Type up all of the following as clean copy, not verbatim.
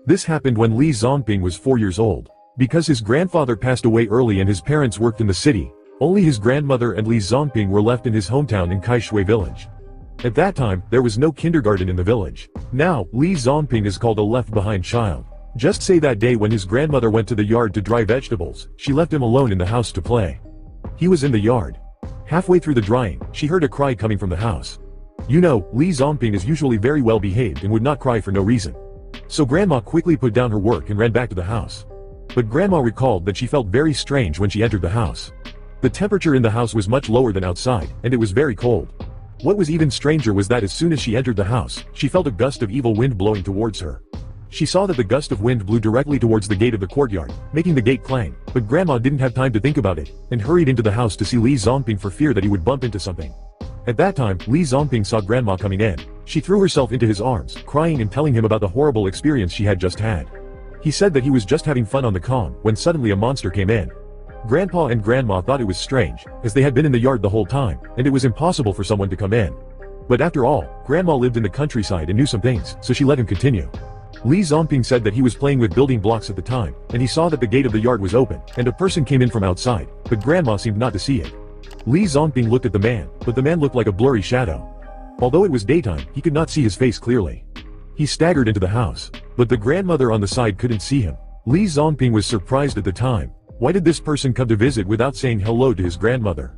This happened when Li Zongping was 4 years old. Because his grandfather passed away early and his parents worked in the city, only his grandmother and Li Zongping were left in his hometown in Kaishui village. At that time, there was no kindergarten in the village. Now, Li Zongping is called a left-behind child. Just say that day when his grandmother went to the yard to dry vegetables, she left him alone in the house to play. He was in the yard. Halfway through the drying, she heard a cry coming from the house. You know, Li Zongping is usually very well behaved and would not cry for no reason. So grandma quickly put down her work and ran back to the house. But grandma recalled that she felt very strange when she entered the house. The temperature in the house was much lower than outside, and it was very cold. What was even stranger was that as soon as she entered the house, she felt a gust of evil wind blowing towards her. She saw that the gust of wind blew directly towards the gate of the courtyard, making the gate clang, but grandma didn't have time to think about it, and hurried into the house to see Li Zongping for fear that he would bump into something. At that time, Li Zongping saw grandma coming in. She threw herself into his arms, crying and telling him about the horrible experience she had just had. He said that he was just having fun on the calm, when suddenly a monster came in. Grandpa and grandma thought it was strange, as they had been in the yard the whole time, and it was impossible for someone to come in. But after all, grandma lived in the countryside and knew some things, so she let him continue. Li Zongping said that he was playing with building blocks at the time, and he saw that the gate of the yard was open, and a person came in from outside, but grandma seemed not to see it. Li Zongping looked at the man, but the man looked like a blurry shadow. Although it was daytime, he could not see his face clearly. He staggered into the house, but the grandmother on the side couldn't see him. Li Zongping was surprised at the time. Why did this person come to visit without saying hello to his grandmother?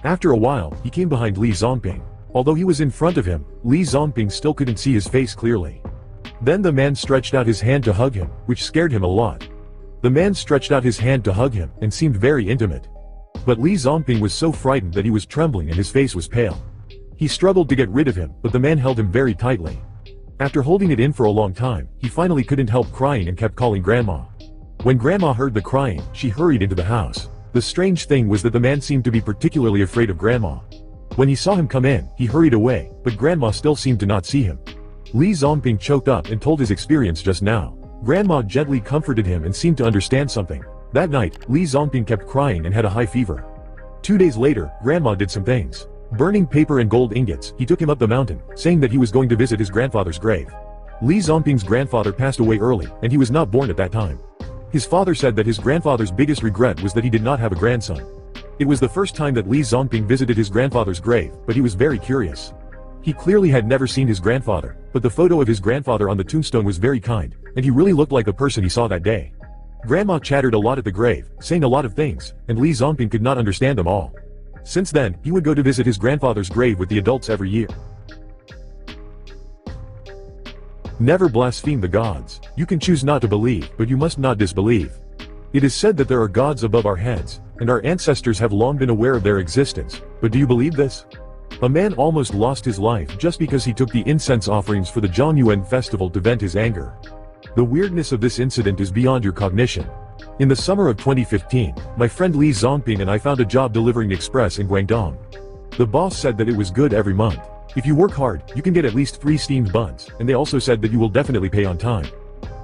After a while, he came behind Li Zongping. Although he was in front of him, Li Zongping still couldn't see his face clearly. Then the man stretched out his hand to hug him, which scared him a lot. The man stretched out his hand to hug him, and seemed very intimate. But Li Zongping was so frightened that he was trembling and his face was pale. He struggled to get rid of him, but the man held him very tightly. After holding it in for a long time, he finally couldn't help crying and kept calling grandma. When grandma heard the crying, she hurried into the house. The strange thing was that the man seemed to be particularly afraid of grandma. When he saw him come in, he hurried away, but grandma still seemed to not see him. Li Zongping choked up and told his experience just now. Grandma gently comforted him and seemed to understand something. That night, Li Zongping kept crying and had a high fever. 2 days later, grandma did some things. Burning paper and gold ingots, he took him up the mountain, saying that he was going to visit his grandfather's grave. Li Zongping's grandfather passed away early, and he was not born at that time. His father said that his grandfather's biggest regret was that he did not have a grandson. It was the first time that Li Zongping visited his grandfather's grave, but he was very curious. He clearly had never seen his grandfather, but the photo of his grandfather on the tombstone was very kind, and he really looked like the person he saw that day. Grandma chattered a lot at the grave, saying a lot of things, and Li Zongping could not understand them all. Since then, he would go to visit his grandfather's grave with the adults every year. Never blaspheme the gods. You can choose not to believe, but you must not disbelieve. It is said that there are gods above our heads, and our ancestors have long been aware of their existence, but do you believe this? A man almost lost his life just because he took the incense offerings for the Zhongyuan festival to vent his anger. The weirdness of this incident is beyond your cognition. In the summer of 2015, my friend Li Zongping and I found a job delivering express in Guangdong. The boss said that it was good every month. If you work hard, you can get at least 3 steamed buns, and they also said that you will definitely pay on time.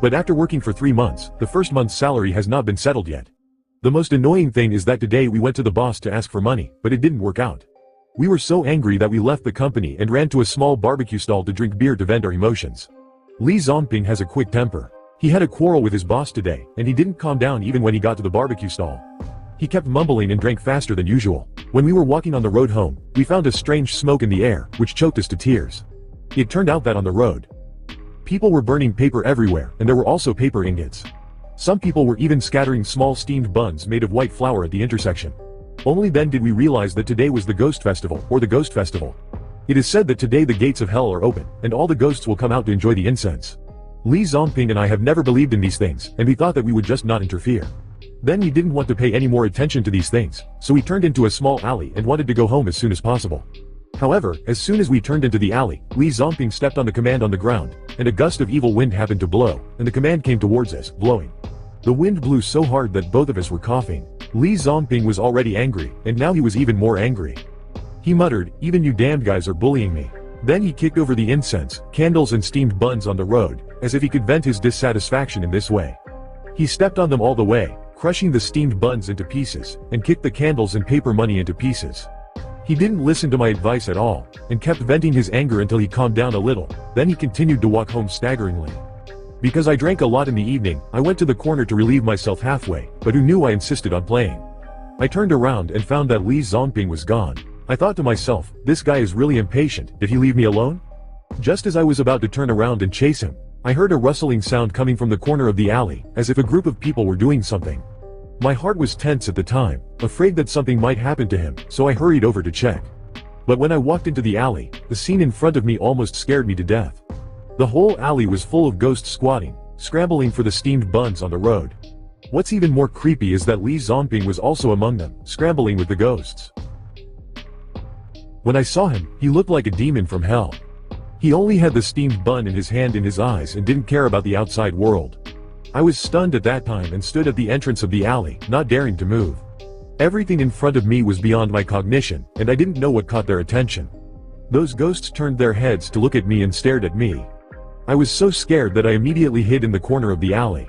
But after working for 3 months, the first month's salary has not been settled yet. The most annoying thing is that today we went to the boss to ask for money, but it didn't work out. We were so angry that we left the company and ran to a small barbecue stall to drink beer to vent our emotions. Li Zongping has a quick temper. He had a quarrel with his boss today, and he didn't calm down even when he got to the barbecue stall. He kept mumbling and drank faster than usual. When we were walking on the road home, we found a strange smoke in the air, which choked us to tears. It turned out that on the road, people were burning paper everywhere, and there were also paper ingots. Some people were even scattering small steamed buns made of white flour at the intersection. Only then did we realize that today was the Ghost Festival, or the Ghost Festival. It is said that today the gates of hell are open, and all the ghosts will come out to enjoy the incense. Li Zongping and I have never believed in these things, and we thought that we would just not interfere. Then we didn't want to pay any more attention to these things, so we turned into a small alley and wanted to go home as soon as possible. However, as soon as we turned into the alley, Li Zongping stepped on the command on the ground, and a gust of evil wind happened to blow, and the command came towards us, blowing. The wind blew so hard that both of us were coughing. Li Zongping was already angry, and now he was even more angry. He muttered, "Even you damned guys are bullying me." Then he kicked over the incense, candles and steamed buns on the road, as if he could vent his dissatisfaction in this way. He stepped on them all the way, crushing the steamed buns into pieces, and kicked the candles and paper money into pieces. He didn't listen to my advice at all, and kept venting his anger until he calmed down a little, then he continued to walk home staggeringly. Because I drank a lot in the evening, I went to the corner to relieve myself halfway, but who knew I insisted on playing. I turned around and found that Li Zongping was gone. I thought to myself, this guy is really impatient, did he leave me alone? Just as I was about to turn around and chase him, I heard a rustling sound coming from the corner of the alley, as if a group of people were doing something. My heart was tense at the time, afraid that something might happen to him, so I hurried over to check. But when I walked into the alley, the scene in front of me almost scared me to death. The whole alley was full of ghosts squatting, scrambling for the steamed buns on the road. What's even more creepy is that Li Zongping was also among them, scrambling with the ghosts. When I saw him, he looked like a demon from hell. He only had the steamed bun in his hand in his eyes and didn't care about the outside world. I was stunned at that time and stood at the entrance of the alley, not daring to move. Everything in front of me was beyond my cognition, and I didn't know what caught their attention. Those ghosts turned their heads to look at me and stared at me. I was so scared that I immediately hid in the corner of the alley.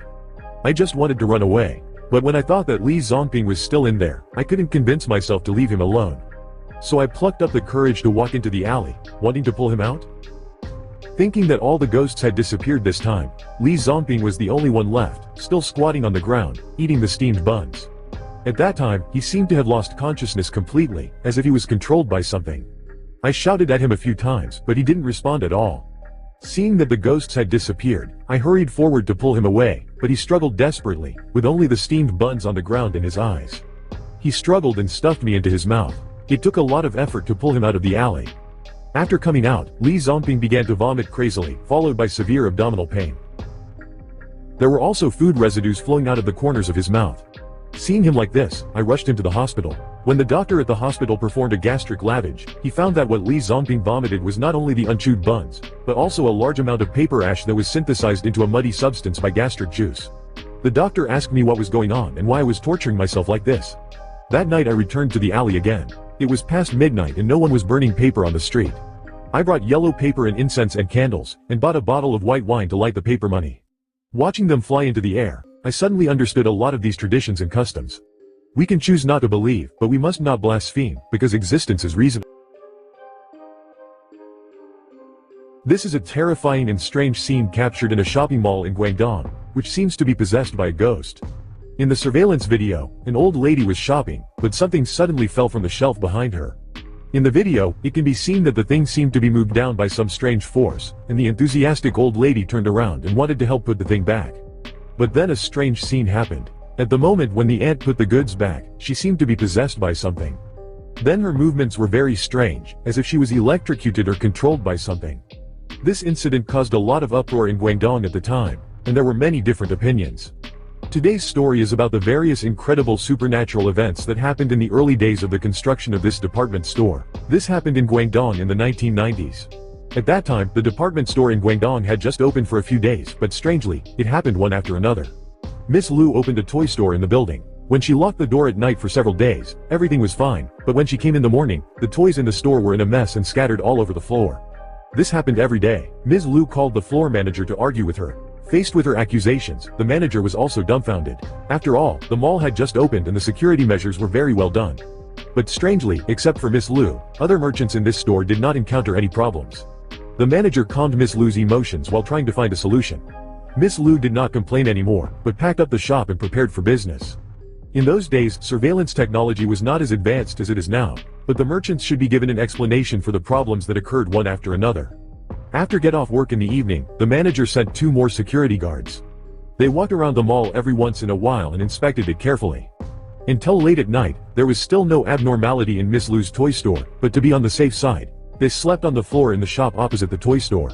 I just wanted to run away. But when I thought that Li Zongping was still in there, I couldn't convince myself to leave him alone. So I plucked up the courage to walk into the alley, wanting to pull him out. Thinking that all the ghosts had disappeared this time, Li Zongping was the only one left, still squatting on the ground, eating the steamed buns. At that time, he seemed to have lost consciousness completely, as if he was controlled by something. I shouted at him a few times, but he didn't respond at all. Seeing that the ghosts had disappeared, I hurried forward to pull him away, but he struggled desperately, with only the steamed buns on the ground in his eyes. He struggled and stuffed me into his mouth. It took a lot of effort to pull him out of the alley. After coming out, Li Zongping began to vomit crazily, followed by severe abdominal pain. There were also food residues flowing out of the corners of his mouth. Seeing him like this, I rushed him to the hospital. When the doctor at the hospital performed a gastric lavage, he found that what Li Zongping vomited was not only the unchewed buns, but also a large amount of paper ash that was synthesized into a muddy substance by gastric juice. The doctor asked me what was going on and why I was torturing myself like this. That night I returned to the alley again. It was past midnight and no one was burning paper on the street. I brought yellow paper and incense and candles, and bought a bottle of white wine to light the paper money. Watching them fly into the air, I suddenly understood a lot of these traditions and customs. We can choose not to believe, but we must not blaspheme, because existence is reasonable. This is a terrifying and strange scene captured in a shopping mall in Guangdong, which seems to be possessed by a ghost. In the surveillance video, an old lady was shopping, but something suddenly fell from the shelf behind her. In the video, it can be seen that the thing seemed to be moved down by some strange force, and the enthusiastic old lady turned around and wanted to help put the thing back. But then a strange scene happened. At the moment when the aunt put the goods back, she seemed to be possessed by something. Then her movements were very strange, as if she was electrocuted or controlled by something. This incident caused a lot of uproar in Guangdong at the time, and there were many different opinions. Today's story is about the various incredible supernatural events that happened in the early days of the construction of this department store. This happened in Guangdong in the 1990s. At that time, the department store in Guangdong had just opened for a few days, but strangely, it happened one after another. Miss Lu opened a toy store in the building. When she locked the door at night for several days, everything was fine, but when she came in the morning, the toys in the store were in a mess and scattered all over the floor. This happened every day. Ms. Lu called the floor manager to argue with her. Faced with her accusations, the manager was also dumbfounded. After all, the mall had just opened and the security measures were very well done. But strangely, except for Miss Lu, other merchants in this store did not encounter any problems. The manager calmed Miss Lu's emotions while trying to find a solution. Miss Lu did not complain anymore, but packed up the shop and prepared for business. In those days, surveillance technology was not as advanced as it is now, but the merchants should be given an explanation for the problems that occurred one after another. After get off work in the evening, the manager sent 2 more security guards. They walked around the mall every once in a while and inspected it carefully. Until late at night, there was still no abnormality in Miss Lu's toy store, but to be on the safe side, they slept on the floor in the shop opposite the toy store.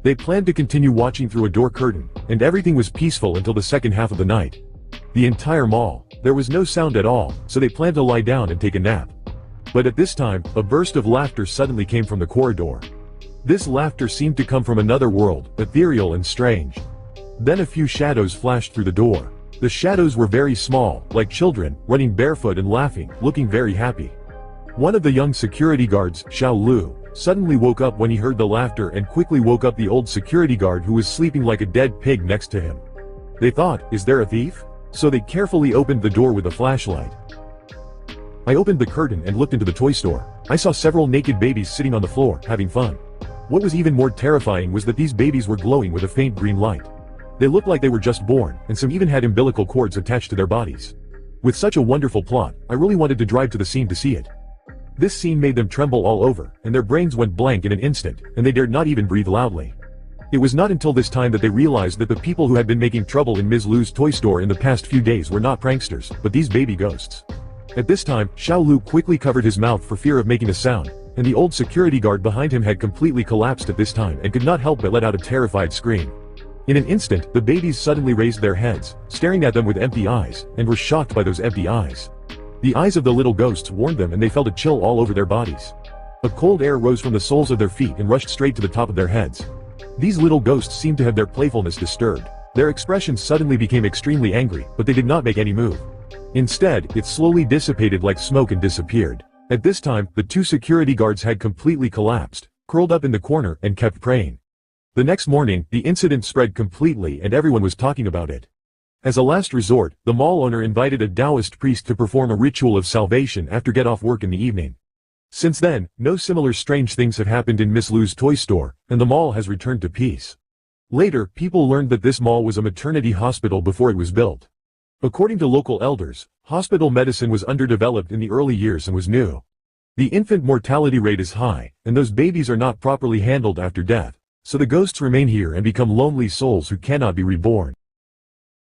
They planned to continue watching through a door curtain, and everything was peaceful until the second half of the night. The entire mall, there was no sound at all, so they planned to lie down and take a nap. But at this time, a burst of laughter suddenly came from the corridor. This laughter seemed to come from another world, ethereal and strange. Then a few shadows flashed through the door. The shadows were very small, like children, running barefoot and laughing, looking very happy. One of the young security guards, Xiao Lu, suddenly woke up when he heard the laughter and quickly woke up the old security guard who was sleeping like a dead pig next to him. They thought, is there a thief? So they carefully opened the door with a flashlight. I opened the curtain and looked into the toy store. I saw several naked babies sitting on the floor, having fun. What was even more terrifying was that these babies were glowing with a faint green light. They looked like they were just born, and some even had umbilical cords attached to their bodies. With such a wonderful plot, I really wanted to drive to the scene to see it. This scene made them tremble all over, and their brains went blank in an instant, and they dared not even breathe loudly. It was not until this time that they realized that the people who had been making trouble in Ms. Lu's toy store in the past few days were not pranksters, but these baby ghosts. At this time, Xiao Lu quickly covered his mouth for fear of making a sound, and the old security guard behind him had completely collapsed at this time and could not help but let out a terrified scream. In an instant, the babies suddenly raised their heads, staring at them with empty eyes, and were shocked by those empty eyes. The eyes of the little ghosts warned them and they felt a chill all over their bodies. A cold air rose from the soles of their feet and rushed straight to the top of their heads. These little ghosts seemed to have their playfulness disturbed. Their expressions suddenly became extremely angry, but they did not make any move. Instead, it slowly dissipated like smoke and disappeared. At this time, the two security guards had completely collapsed, curled up in the corner, and kept praying. The next morning, the incident spread completely and everyone was talking about it. As a last resort, the mall owner invited a Taoist priest to perform a ritual of salvation after get off work in the evening. Since then, no similar strange things have happened in Miss Lu's toy store, and the mall has returned to peace. Later, people learned that this mall was a maternity hospital before it was built. According to local elders, hospital medicine was underdeveloped in the early years and was new. The infant mortality rate is high, and those babies are not properly handled after death, so the ghosts remain here and become lonely souls who cannot be reborn.